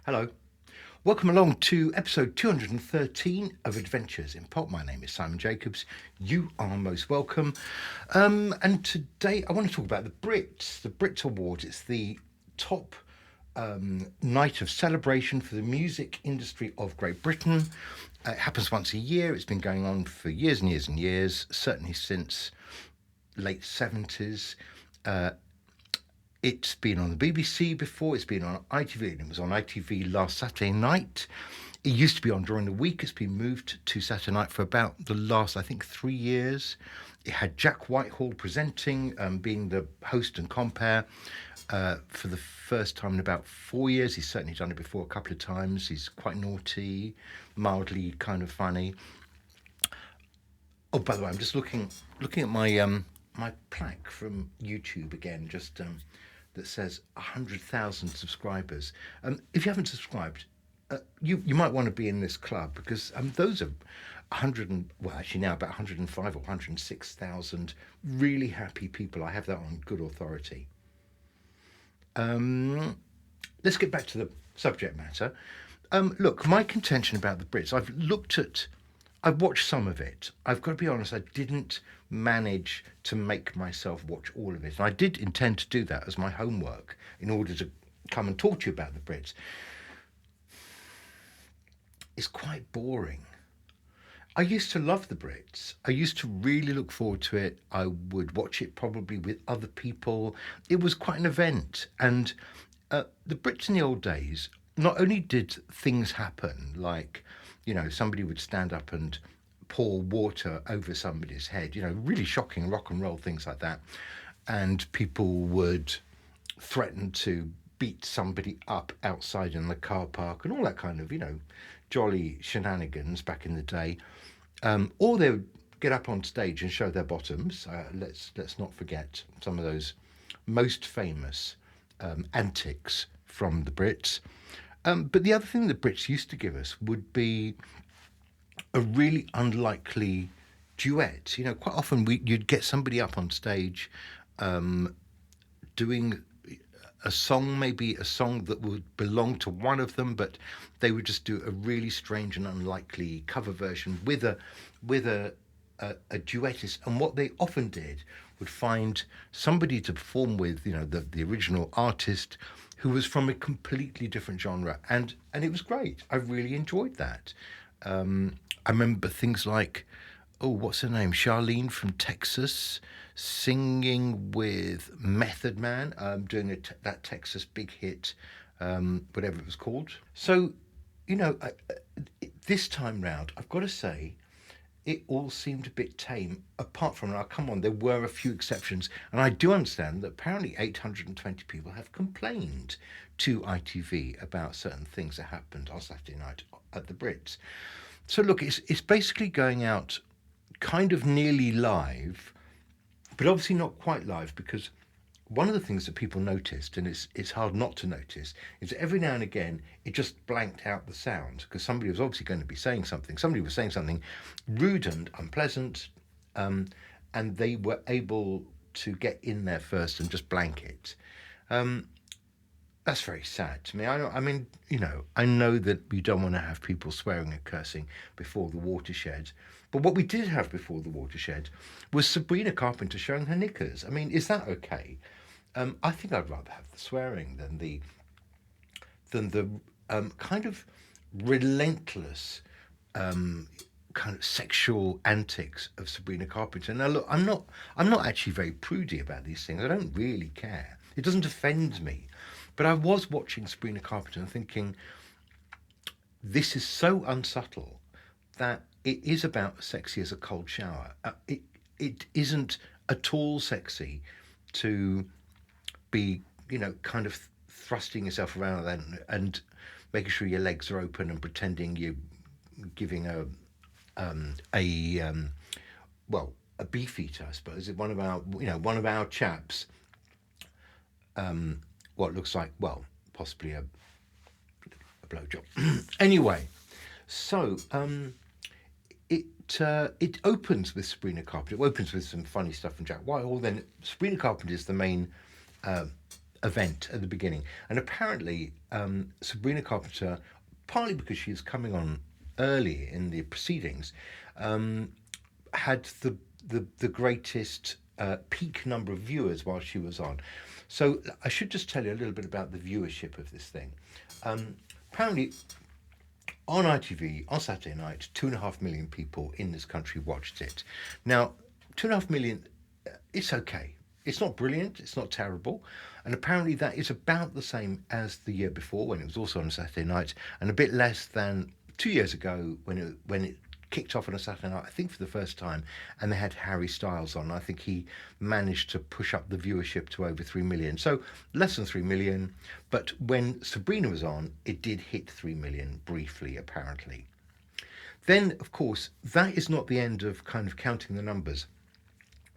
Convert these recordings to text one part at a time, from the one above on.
Hello. Welcome along to episode 213 of Adventures in Pop. My name is Simon Jacobs. You are most welcome. And today I want to talk about the Brit Awards. It's the top night of celebration for the music industry of Great Britain. It happens once a year. It's been going on for years and years and years, certainly since late 70s. It's been on the BBC before, it's been on ITV, and it was on ITV last Saturday night. It used to be on during the week, it's been moved to Saturday night for about the last, I think, 3 years. It had Jack Whitehall presenting, being the host and compere for the first time in about 4 years. He's certainly done it before a couple of times. He's quite naughty, mildly kind of funny. Oh, by the way, I'm just looking at my plaque from YouTube again, just that says 100,000 subscribers. If you haven't subscribed, you might want to be in this club because those are 100 and well, actually now about 105 or 106,000 really happy people. I have that on good authority. Let's get back to the subject matter. Look, my contention about the Brits, I've watched some of it. I've got to be honest, I didn't manage to make myself watch all of it. And I did intend to do that as my homework in order to come and talk to you about the Brits. It's quite boring. I used to love the Brits. I used to really look forward to it. I would watch it probably with other people. It was quite an event. And the Brits in the old days, not only did things happen like, somebody would stand up and pour water over somebody's head, really shocking rock and roll things like that. And people would threaten to beat somebody up outside in the car park and all that kind of, jolly shenanigans back in the day. Or they would get up on stage and show their bottoms. Let's not forget some of those most famous antics from the Brits. But the other thing the Brits used to give us would be a really unlikely duet. Quite often you'd get somebody up on stage doing a song, maybe a song that would belong to one of them, but they would just do a really strange and unlikely cover version with a duettist. And what they often did would find somebody to perform with, the original artist who was from a completely different genre. And it was great. I really enjoyed that. I remember things like, what's her name? Charlene from Texas singing with Method Man, doing that Texas big hit, whatever it was called. So, this time round, I've got to say, it all seemed a bit tame, apart from, now come on, there were a few exceptions. And I do understand that apparently 820 people have complained to ITV about certain things that happened on Saturday night at the Brits. So look, it's basically going out kind of nearly live, but obviously not quite live, because one of the things that people noticed, and it's hard not to notice, is that every now and again it just blanked out the sound because somebody was obviously going to be saying something. Somebody was saying something rude and unpleasant, and they were able to get in there first and just blank it. That's very sad to me. I know that you don't want to have people swearing and cursing before the watershed. But what we did have before the watershed was Sabrina Carpenter showing her knickers. I mean, is that okay? I think I'd rather have the swearing than the kind of relentless kind of sexual antics of Sabrina Carpenter. Now, look, I'm not actually very prudy about these things. I don't really care. It doesn't offend me. But I was watching Sabrina Carpenter and thinking, this is so unsubtle that it is about sexy as a cold shower. It isn't at all sexy to be, kind of thrusting yourself around and making sure your legs are open and pretending you're giving a beef eater, I suppose. One of our chaps. What looks like, possibly a blowjob. Anyway, so it opens with Sabrina Carpenter. It opens with some funny stuff from Jack Whitehall. Then Sabrina Carpenter is the main event at the beginning. And apparently, Sabrina Carpenter, partly because she was coming on early in the proceedings, had the greatest peak number of viewers while she was on. So I should just tell you a little bit about the viewership of this thing. Apparently, on ITV on Saturday night, 2.5 million people in this country watched it. Now, 2.5 million, it's okay. It's not brilliant, it's not terrible, and apparently that is about the same as the year before when it was also on a Saturday night, and a bit less than 2 years ago when it kicked off on a Saturday night, I think for the first time, and they had Harry Styles on. I think he managed to push up the viewership to over 3 million. So less than 3 million, but when Sabrina was on, it did hit 3 million briefly, apparently. Then, of course, that is not the end of kind of counting the numbers,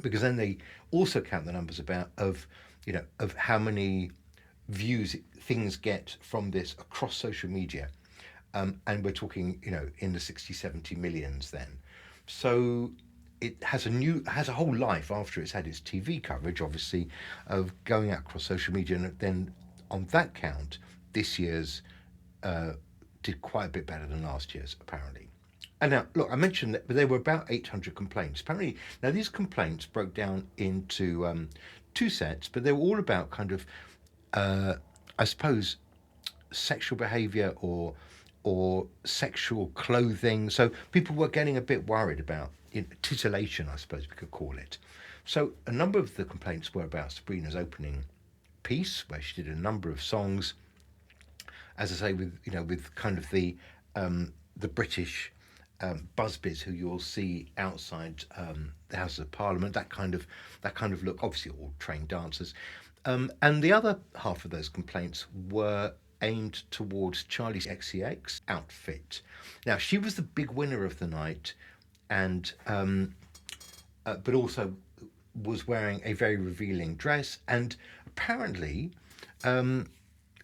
because then they also count the numbers of how many views things get from this across social media. And we're talking, in the 60, 70 millions then. So it has a whole life after it's had its TV coverage, obviously, of going out across social media. And then on that count, this year's did quite a bit better than last year's, apparently. And now, look, I mentioned that there were about 800 complaints. Apparently, now these complaints broke down into two sets, but they were all about kind of, I suppose, sexual behaviour or sexual clothing. So people were getting a bit worried about titillation, I suppose we could call it. So a number of the complaints were about Sabrina's opening piece, where she did a number of songs, as I say, with kind of the British busbies who you'll see outside the Houses of Parliament, that kind of look, obviously all trained dancers. And the other half of those complaints were aimed towards Charlie's XCX outfit. Now, she was the big winner of the night, and but also was wearing a very revealing dress, and apparently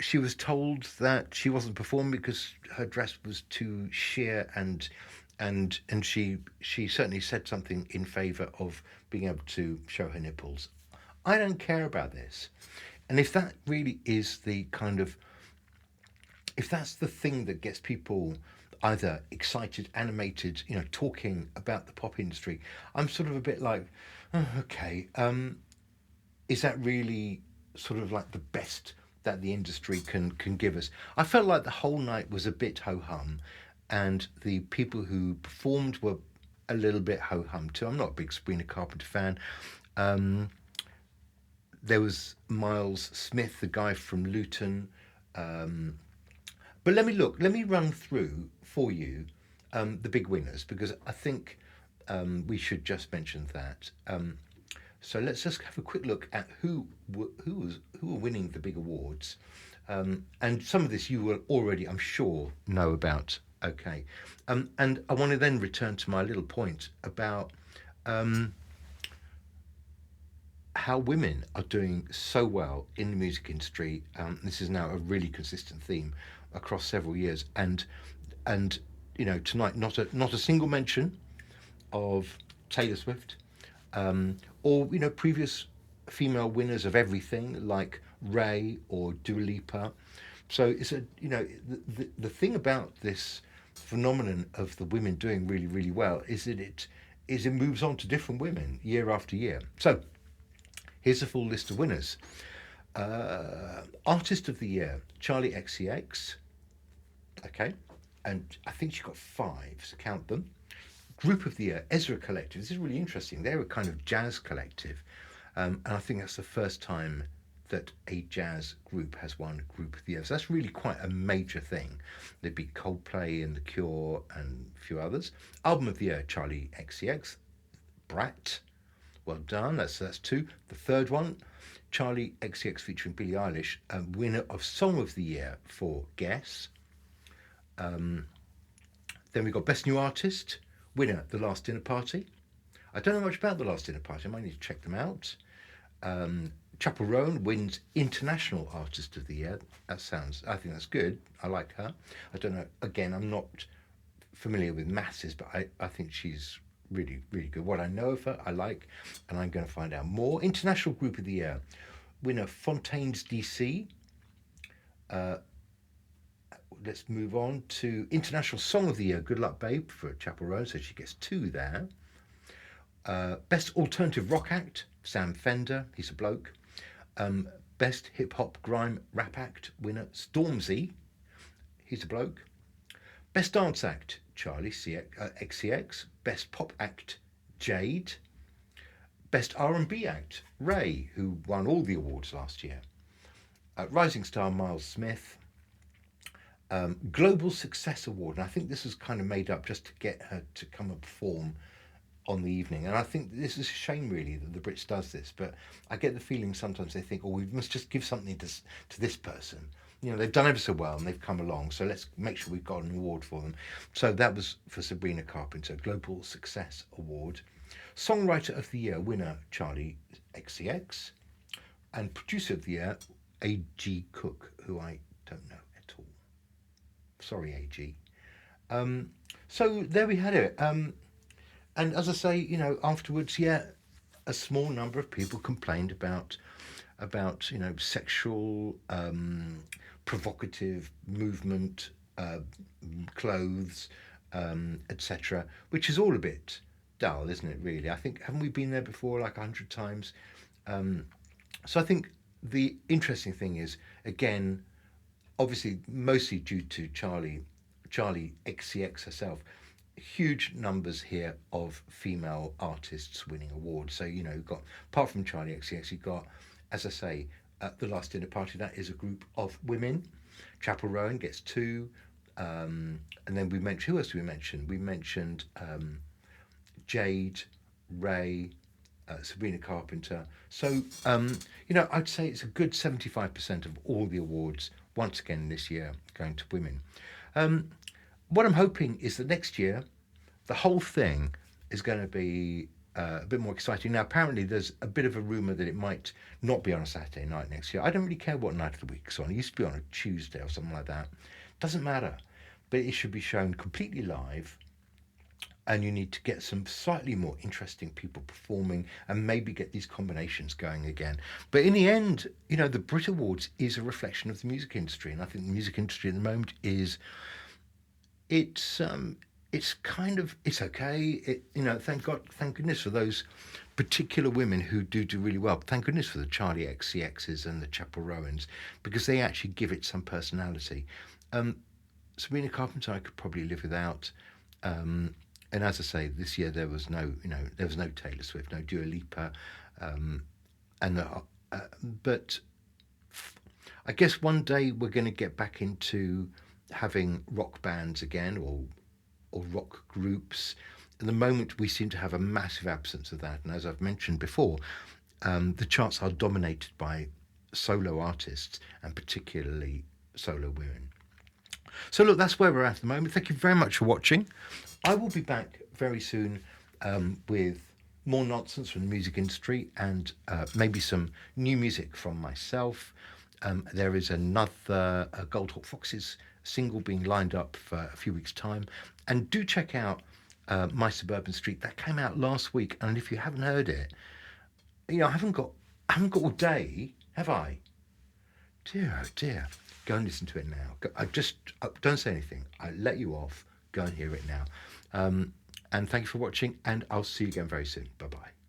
she was told that she wasn't performing because her dress was too sheer, and she certainly said something in favour of being able to show her nipples. I don't care about this. And if that really is the kind of, if that's the thing that gets people either excited, animated, talking about the pop industry, I'm sort of a bit like, oh, okay, is that really sort of like the best that the industry can give us? I felt like the whole night was a bit ho-hum, and the people who performed were a little bit ho-hum too. I'm not a big Sabrina Carpenter fan. There was Miles Smith, the guy from Luton. But let me run through for you the big winners, because I think we should just mention that. So let's just have a quick look at who were winning the big awards. And some of this you will already, I'm sure, know about. Okay. And I want to then return to my little point about how women are doing so well in the music industry. This is now a really consistent theme across several years, and tonight not a single mention of Taylor Swift, or previous female winners of everything like Ray or Dua Lipa. So it's the thing about this phenomenon of the women doing really, really well is that it moves on to different women year after year. So here's a full list of winners. Artist of the Year, Charlie XCX. Okay, and I think she got 5, so count them. Group of the Year, Ezra Collective. This is really interesting. They're a kind of jazz collective, and I think that's the first time that a jazz group has won Group of the Year. So that's really quite a major thing. There'd be Coldplay and The Cure and a few others. Album of the Year, Charlie XCX. Brat. Well done. That's 2. The third one, Charlie XCX featuring Billie Eilish, winner of Song of the Year for Guess. Then we got Best New Artist, winner The Last Dinner Party. I don't know much about The Last Dinner Party. I might need to check them out. Chaperone wins International Artist of the Year. I think that's good. I like her. I don't know. Again, I'm not familiar with masses, but I think she's really, really good. What I know of her, I like, and I'm going to find out more. International Group of the Year, winner Fontaine's DC. Let's move on to International Song of the Year, Good Luck Babe for Chapel Roan, so she gets 2 there. Best Alternative Rock Act, Sam Fender, he's a bloke. Best Hip Hop Grime Rap Act winner, Stormzy, he's a bloke. Best Dance Act, Charlie XCX. Best Pop Act, Jade. Best R&B Act, Ray, who won all the awards last year. Rising Star, Miles Smith. Global Success Award, and I think this was kind of made up just to get her to come and perform on the evening. And I think this is a shame, really, that the Brits does this. But I get the feeling sometimes they think, oh, we must just give something to this person. You know, they've done ever so well and they've come along, so let's make sure we've got an award for them. So that was for Sabrina Carpenter, Global Success Award. Songwriter of the Year winner, Charlie XCX. And Producer of the Year, A.G. Cook, who I don't know at all. Sorry, A.G. So there we had it. And as I say, you know, afterwards, yeah, a small number of people complained about you know, sexual, provocative movement, clothes, etc., which is all a bit dull, isn't it, really? I think, haven't we been there before like 100 times? So I think the interesting thing is, again, obviously mostly due to Charlie XCX herself, huge numbers here of female artists winning awards. So, you know, you've got, apart from Charlie XCX, you've got, as I say, at the last dinner party, that is a group of women. Chapel Roan gets 2. And then we mentioned, who else did we mention? We mentioned Jade, Ray, Sabrina Carpenter. So, you know, I'd say it's a good 75% of all the awards, once again this year, going to women. What I'm hoping is that next year, the whole thing is going to be a bit more exciting. Now, apparently, there's a bit of a rumour that it might not be on a Saturday night next year. I don't really care what night of the week it's on. It used to be on a Tuesday or something like that. Doesn't matter. But it should be shown completely live. And you need to get some slightly more interesting people performing and maybe get these combinations going again. But in the end, you know, the Brit Awards is a reflection of the music industry. And I think the music industry at the moment is, it's kind of, it's okay. You know, thank goodness for those particular women who do really well. Thank goodness for the Charlie XCXs and the Chapel Roans, because they actually give it some personality. Sabrina Carpenter I could probably live without. And as I say, this year there was no Taylor Swift, no Dua Lipa, but I guess one day we're going to get back into having rock bands again, or rock groups. At the moment, we seem to have a massive absence of that, and as I've mentioned before, the charts are dominated by solo artists, and particularly solo women. So look, that's where we're at the moment. Thank you very much for watching. I will be back very soon with more nonsense from the music industry and maybe some new music from myself. There is another Gold Hawk Foxes single being lined up for a few weeks' time. And do check out My Suburban Street. That came out last week. And if you haven't heard it, you know, I haven't got all day, have I? Dear, oh dear. Go and listen to it now. Don't say anything. I let you off. Go and hear it now. And thank you for watching, and I'll see you again very soon. Bye-bye.